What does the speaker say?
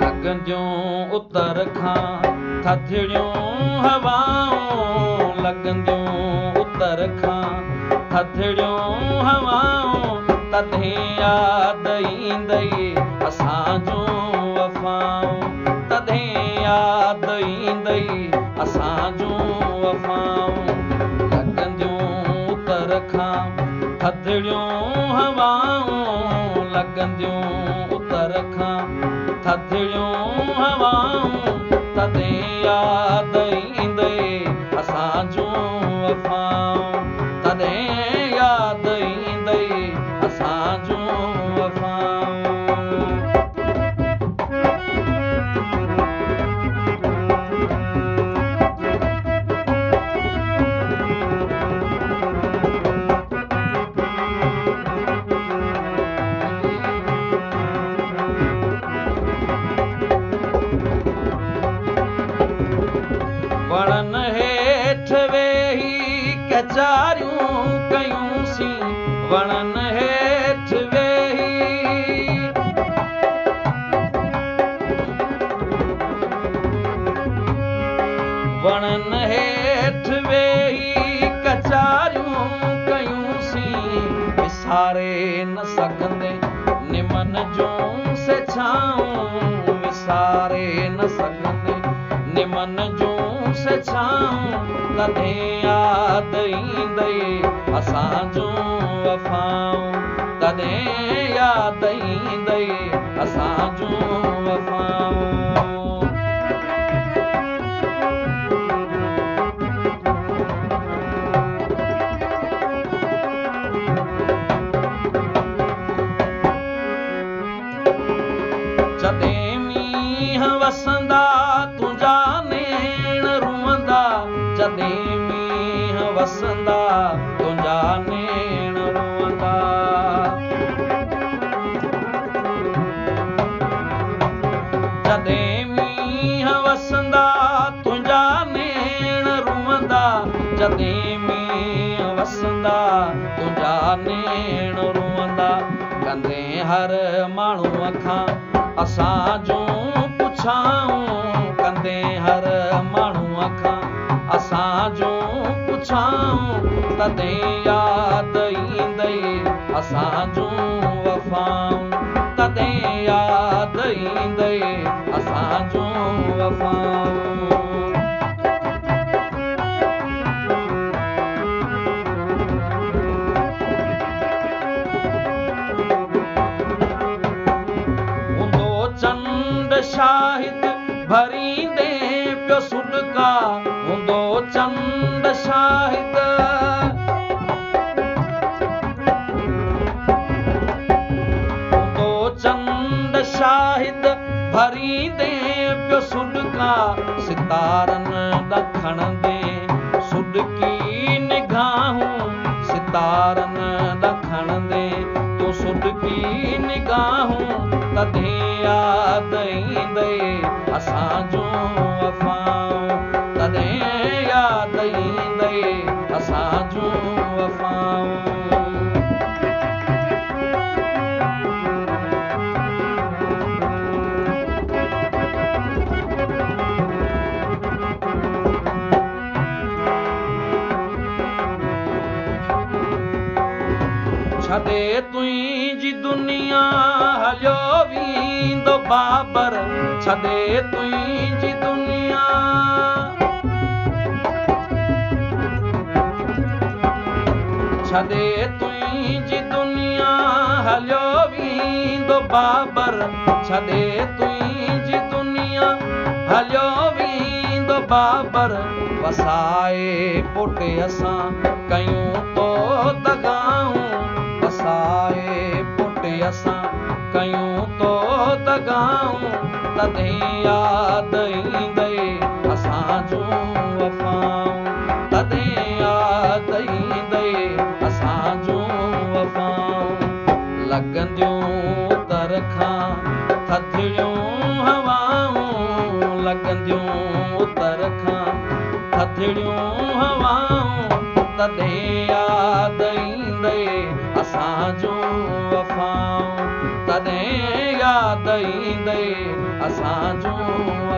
लगंदियूं उतर खां थथिड़ियूं हवाऊं, लगंदियूं उतर खां थथिड़ियूं हवाऊं, तॾहिं यादि ईंदई असां जूं वफ़ाऊं, तॾहिं यादि ईंदई असां जूं वफ़ाऊं। लगंदियूं उतर खां थथिड़ियूं हवाऊं, लगंदियूं उतर खां थथिड़ियूं हवाऊं, तॾहिं यादि ईंदई असां जूं वफ़ाऊं, तॾहिं यादि ईंदई असां जूं वफ़ाऊं। वणनि हेठि वेही कचारियूं कयूंसीं, वणनि हेठि वेही, वणनि हेठि वेही कचारियूं कयूंसीं, विसारे न सघंदे निमन जूं से छाऊं, विसारे न सघंदे निमन जूं से छाऊं, तॾहिं यादि ईंदई असां जूं वफ़ाऊं, तॾहिं यादि ईंदई असां जूं वफ़ाऊं। जॾहिं मींहं वसंदा तुंहिंजा नेण रुअंदा, जॾहिं मींहं वसंदा तुंहिंजा नेण रुअंदा, जॾहिं मींहं वसंदा तुंहिंजा नेण रुअंदा, जॾहिं मींहं वसंदा तुंहिंजा नेण रुअंदा, कंदे हर माण्हूअ खां असां जूं पुछाऊं, कंदे हर माण्हूअ खां असां जूं पुछाऊं, तॾहिं यादि ईंदई असां जूं वफ़ाऊं, तॾहिं यादि ईंदई असां जूं वफ़ाऊं। चंड शाहिद भरींदे पियो सुॾका, हूंदो चंड शाहिद, हूंदो चंड शाहिद भरींदे पियो सुॾका, सितारनि ॾखण दे सुॾकी निगाहूं, सितारनि ॾखण दे तूं सुॾकी निगाहूं, तॾहिं यादि ईंदई असां जूं वफ़ाऊं, तॾहिं यादि ईंदई असां जूं वफ़ाऊं। छॾे तुंहिंजी दुनिया हलियो वींदो बाबर, छॾे तुंहिंजी दुनिया, छॾे तुंहिंजी दुनिया हलियो वींदो बाबर, छॾे तुंहिंजी दुनिया हलियो वींदो बाबर, वसाए पुट असां कयूं तो दगाऊं, वसाए पुट असां कयूं तो दगाऊं, तॾहिं यादि ईंदई असां जूं वफ़ाऊं, तॾहिं यादि ईंदई असां जूं वफ़ाऊं। लगंदियूं तरखां थधिड़ियूं हवाऊं लगंदियूं तरखां थधिड़ियूं हवाऊं तॾहिं यादि ईंदे असां जूं वफ़ाऊं तॾहिं यादि ईंदे असां जूं